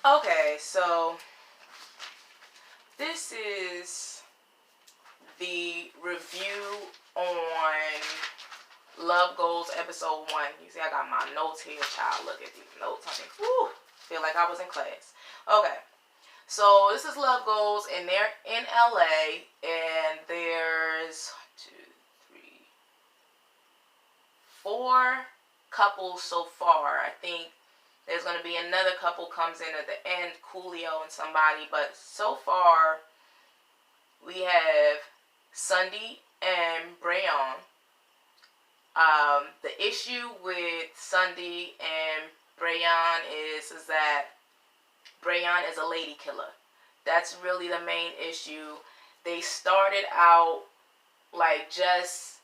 Okay, so this is the review on Love Goals episode 1. You see, I got my notes here, child. Look at these notes, honey. Whew, feel like I was in class. Okay, so this is Love Goals, and they're in LA, and there's 1, 2, 3, 4 couples so far. I think there's going to be another couple comes in at the end, Coolio and somebody, but so far we have Sundy and Brayon. The issue with Sundy and Brayon is that Brayon is a lady killer. That's really the main issue. They started out like just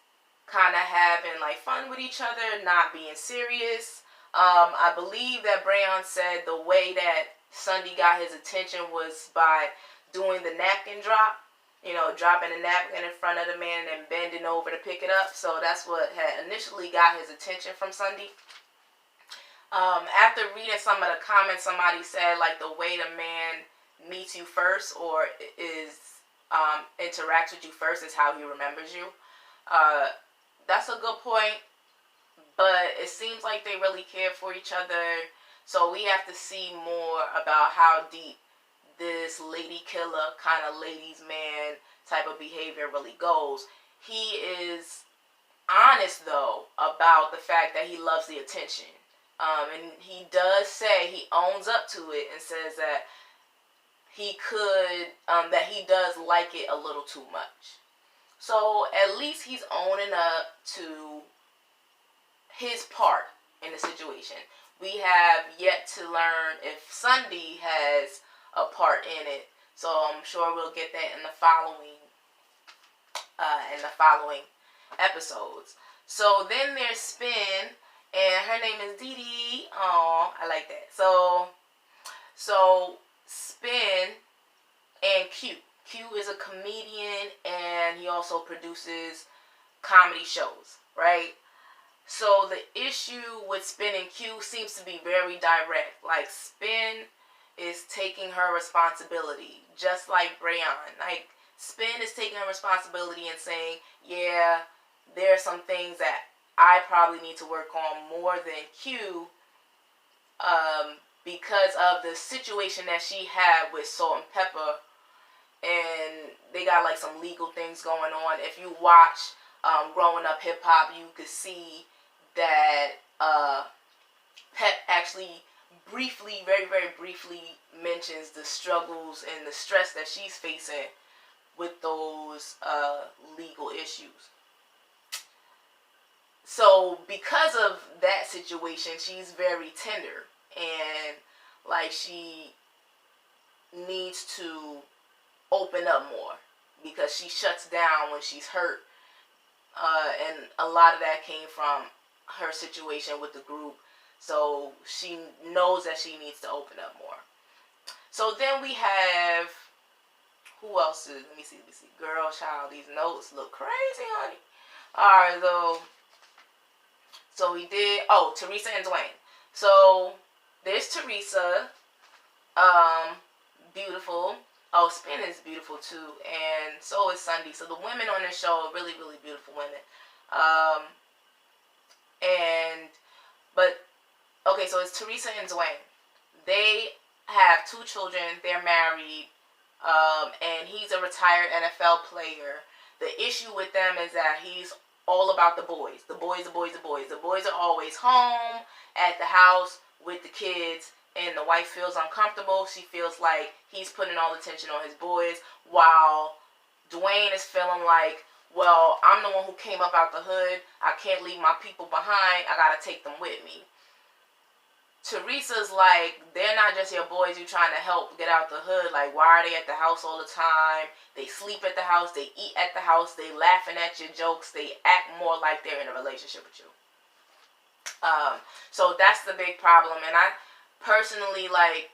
kind of having like fun with each other, not being serious. I believe that Brayon said the way that Sundy got his attention was by doing the napkin drop. You know, dropping a napkin in front of the man and bending over to pick it up. So that's what had initially got his attention from Sundy. After reading some of the comments, somebody said like the way the man meets you first or interacts with you first is how he remembers you. That's a good point, but it seems like they really care for each other. So we have to see more about how deep this lady killer kind of ladies man type of behavior really goes. He is honest though about the fact that he loves the attention, and he does say he owns up to it and says that he does like it a little too much. So at least he's owning up to his part in the situation. We have yet to learn if Sundy has a part in it, so I'm sure we'll get that in the following episodes. So then there's Spin, and her name is Dee Dee. Oh, I like that. So Spin and Q. Q is a comedian, and he also produces comedy shows, right? So the issue with Spin and Q seems to be very direct. Like Spin is taking her responsibility, just like Brayon. Like Spin is taking her responsibility and saying, yeah, there are some things that I probably need to work on more than Q, because of the situation that she had with Salt-N-Pepa, and they got like some legal things going on. If you watch Growing Up Hip Hop, you could see that Pep actually briefly, very, very briefly mentions the struggles and the stress that she's facing with those legal issues. So because of that situation, she's very tender, and like she needs to open up more because she shuts down when she's hurt, and a lot of that came from her situation with the group. So she knows that she needs to open up more. So then we have, who else is, let me see. Girl, child, these notes look crazy, honey. Alright, so we did, Teresa and Dwayne. So there's Teresa, beautiful. Oh, Spin is beautiful too, and so is Sundy. So the women on this show are really, really beautiful women. Okay, so it's Teresa and Dwayne. They have 2 children. They're married, and he's a retired NFL player. The issue with them is that he's all about the boys. The boys. The boys are always home at the house with the kids, and the wife feels uncomfortable. She feels like he's putting all the attention on his boys, while Dwayne is feeling like, well, I'm the one who came up out the hood. I can't leave my people behind. I gotta take them with me. Teresa's like, they're not just your boys you trying to help get out the hood. Like, why are they at the house all the time? They sleep at the house. They eat at the house. They laughing at your jokes. They act more like they're in a relationship with you. So that's the big problem. And I personally, like,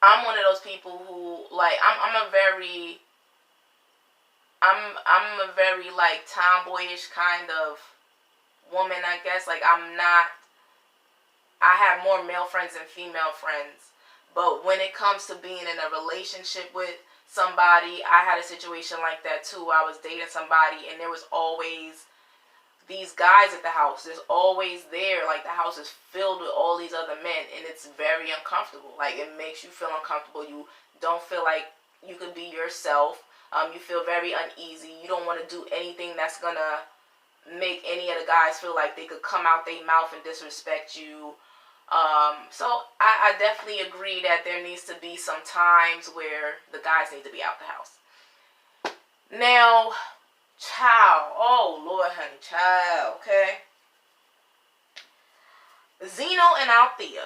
I'm one of those people who, like, I'm a very like tomboyish kind of woman, I guess. Like, I'm not I have more male friends than female friends. But when it comes to being in a relationship with somebody, I had a situation like that too. I was dating somebody and there was always these guys at the house. There's always there. Like the house is filled with all these other men and it's very uncomfortable. Like it makes you feel uncomfortable. You don't feel like you could be yourself. You feel very uneasy. You don't want to do anything that's gonna make any of the guys feel like they could come out their mouth and disrespect you. So I definitely agree that there needs to be some times where the guys need to be out the house. Now, child. Oh, Lord, honey, child, okay? Zeno and Althea.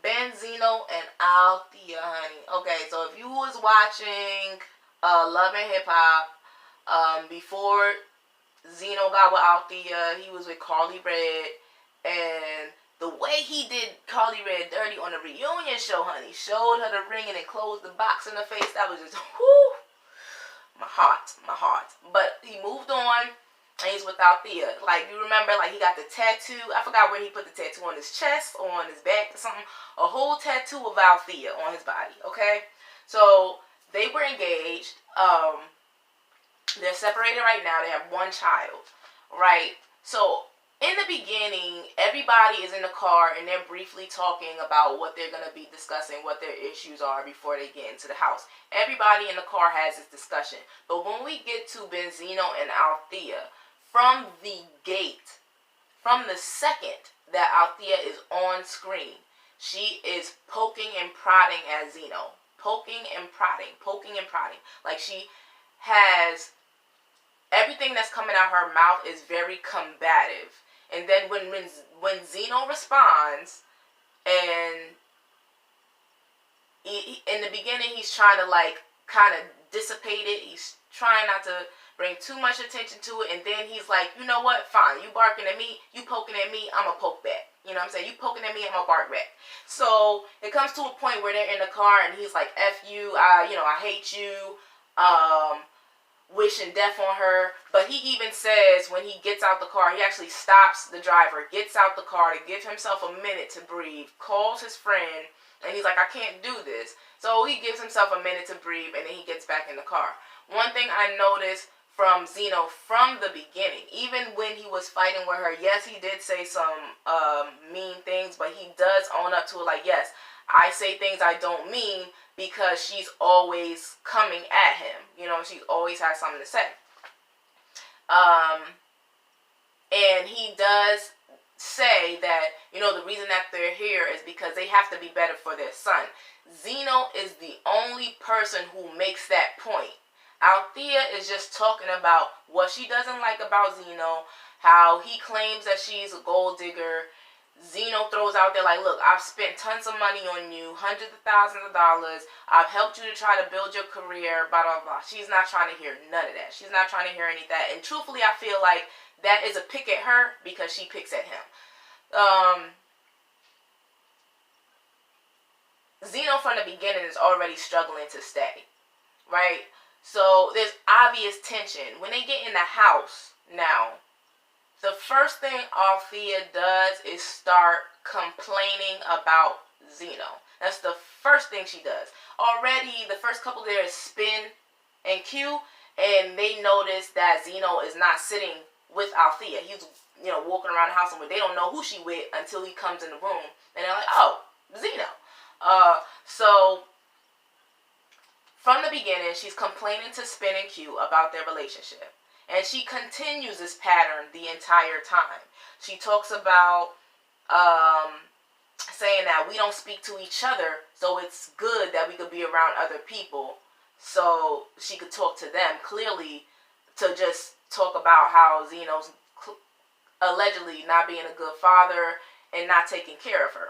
Benzino and Althea, honey. Okay, so if you was watching Love and Hip Hop, before Zeno got with Althea, he was with Carly Red, and the way he did Carly Red dirty on the reunion show, honey, showed her the ring and then closed the box in her face. That was just, whoo, my heart. But he moved on, and he's with Althea. Like, you remember, like, he got the tattoo. I forgot where he put the tattoo, on his chest or on his back or something. A whole tattoo of Althea on his body, okay? So, they were engaged. They're separated right now. They have one child, right? So, in the beginning, everybody is in the car and they're briefly talking about what they're going to be discussing, what their issues are before they get into the house. Everybody in the car has this discussion. But when we get to Benzino and Althea, from the gate, from the second that Althea is on screen, she is poking and prodding at Zeno. Poking and prodding. Like she has, everything that's coming out her mouth is very combative. And then when Zeno responds, and in the beginning he's trying to like kind of dissipate it. He's trying not to bring too much attention to it. And then he's like, you know what? Fine. You barking at me. You poking at me. I'm going to poke back. You know what I'm saying? You poking at me. I'm going to bark back. So it comes to a point where they're in the car and he's like, F you. I hate you. Wishing death on her. But he even says when he gets out the car, he actually stops the driver, gets out the car to give himself a minute to breathe, calls his friend, and he's like, I can't do this. So he gives himself a minute to breathe, and then he gets back in the car. One thing I noticed from Zeno from the beginning, even when he was fighting with her, yes, he did say some mean things, but he does own up to it, like, yes, I say things I don't mean, because she's always coming at him. You know, she always has something to say. And he does say that, you know, the reason that they're here is because they have to be better for their son. Zeno is the only person who makes that point. Althea is just talking about what she doesn't like about Zeno, how he claims that she's a gold digger. Zeno throws out there like, look, I've spent tons of money on you, hundreds of thousands of dollars. I've helped you to try to build your career, blah, blah, blah. She's not trying to hear none of that. She's not trying to hear any of that. And truthfully, I feel like that is a pick at her because she picks at him. Zeno from the beginning is already struggling to stay, right? So there's obvious tension. When they get in the house now, the first thing Althea does is start complaining about Zeno. That's the first thing she does. Already, the first couple there is Spin and Q, and they notice that Zeno is not sitting with Althea. He's, walking around the house, and they don't know who she with until he comes in the room, and they're like, oh, Zeno. So from the beginning, she's complaining to Spin and Q about their relationship. And she continues this pattern the entire time. She talks about saying that we don't speak to each other, so it's good that we could be around other people. So she could talk to them clearly, to just talk about how Zeno's allegedly not being a good father and not taking care of her.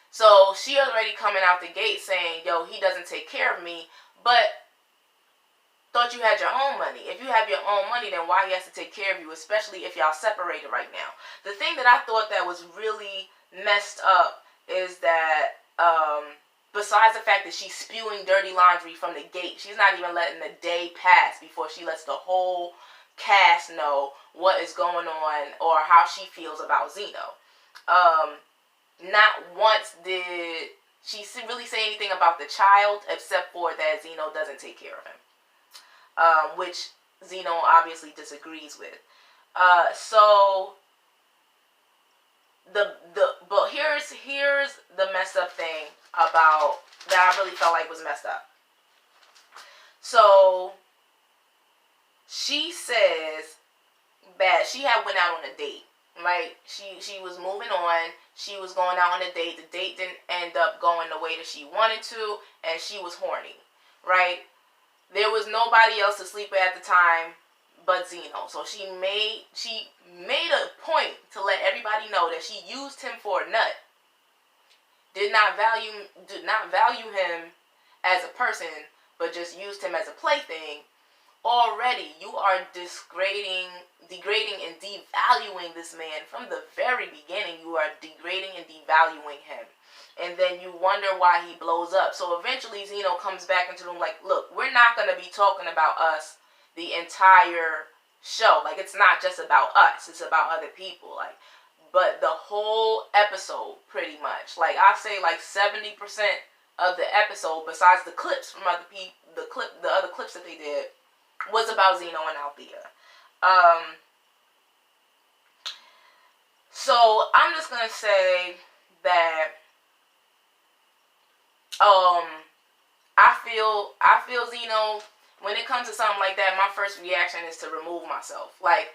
So she already coming out the gate saying, yo, he doesn't take care of me, but thought you had your own money. If you have your own money, then why he has to take care of you, especially if y'all separated right now? The thing that I thought that was really messed up is that besides the fact that she's spewing dirty laundry from the gate, she's not even letting the day pass before she lets the whole cast know what is going on or how she feels about Zeno. not once did she really say anything about the child, except for that Zeno doesn't take care of him, which Zeno obviously disagrees with. So but here's the messed up thing about that I really felt like was messed up. So she says that she had went out on a date, right? She was moving on. She was going out on a date. The date didn't end up going the way that she wanted to, and she was horny, right? There was nobody else to sleep with at the time but Zeno. So she made a point to let everybody know that she used him for a nut. Did not value him as a person, but just used him as a plaything. Already you are degrading and devaluing this man from the very beginning. You are degrading and devaluing him, and then you wonder why he blows up. So eventually Zeno comes back into the room like, look, we're not going to be talking about us the entire show. Like, it's not just about us, it's about other people. Like, but the whole episode, pretty much, like I say, like 70% of the episode, besides the clips from other people, the other clips that they did, was about Zeno and Althea. So I'm just gonna say that I feel Zeno, when it comes to something like that, my first reaction is to remove myself. Like,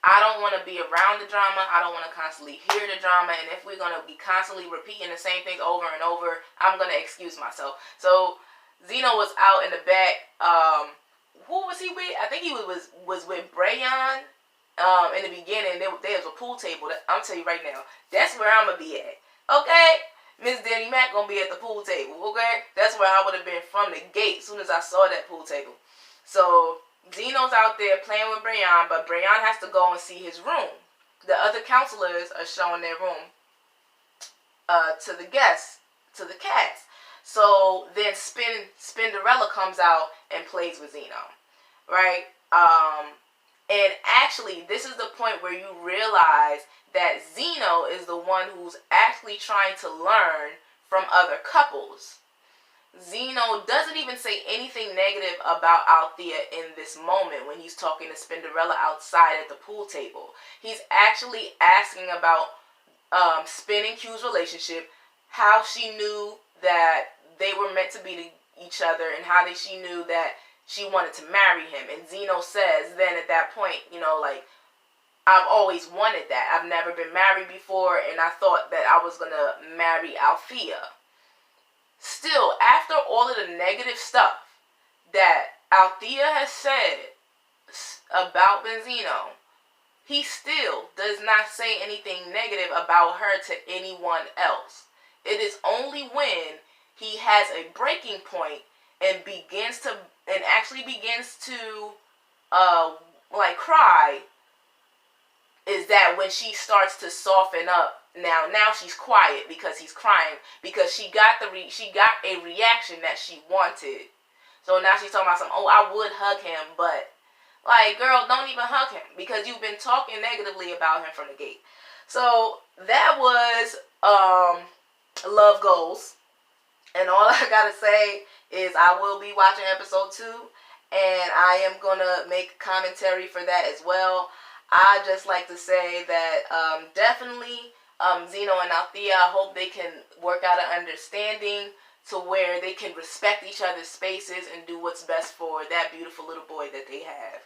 I don't want to be around the drama. I don't want to constantly hear the drama. And if we're going to be constantly repeating the same things over and over, I'm going to excuse myself. So Zeno was out in the back. Who was he with? I think he was with Brayon. In the beginning, there was a pool table. I'm telling you right now, that's where I'm going to be at. Okay? Miss Danny Mac going to be at the pool table. Okay? That's where I would have been from the gate as soon as I saw that pool table. So Zeno's out there playing with Brayon, but Brayon has to go and see his room. The other counselors are showing their room to the guests, to the cast. So then Spinderella comes out and plays with Zeno, right? And actually, this is the point where you realize that Zeno is the one who's actually trying to learn from other couples. Zeno doesn't even say anything negative about Althea in this moment when he's talking to Spinderella outside at the pool table. He's actually asking about Spin and Q's relationship, how she knew that they were meant to be to each other, and how she knew that she wanted to marry him. And Zeno says then at that point, you know, like, I've always wanted that. I've never been married before, and I thought that I was going to marry Althea. Still, after all of the negative stuff that Althea has said about Benzino, he still does not say anything negative about her to anyone else. It is only when he has a breaking point and actually begins to like cry, is that when she starts to soften up. Now she's quiet because he's crying, because she got a reaction that she wanted. So now she's talking about something, oh, I would hug him, but like, girl, don't even hug him because you've been talking negatively about him from the gate. So that was Love Goals. And all I gotta say is I will be watching episode 2, and I am gonna make commentary for that as well. I just like to say that definitely Zeno and Althea, I hope they can work out an understanding to where they can respect each other's spaces and do what's best for that beautiful little boy that they have.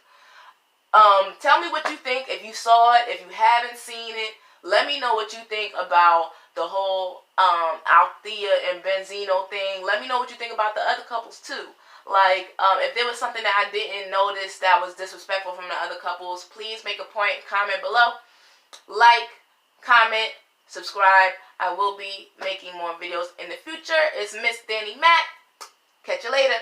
Tell me what you think. If you saw it, if you haven't seen it, let me know what you think about the whole Althea and Benzino thing. Let me know what you think about the other couples too. Like, if there was something that I didn't notice that was disrespectful from the other couples, please make a point, comment below. Like, comment, subscribe. I will be making more videos in the future. It's Miss Danny Mac. Catch you later.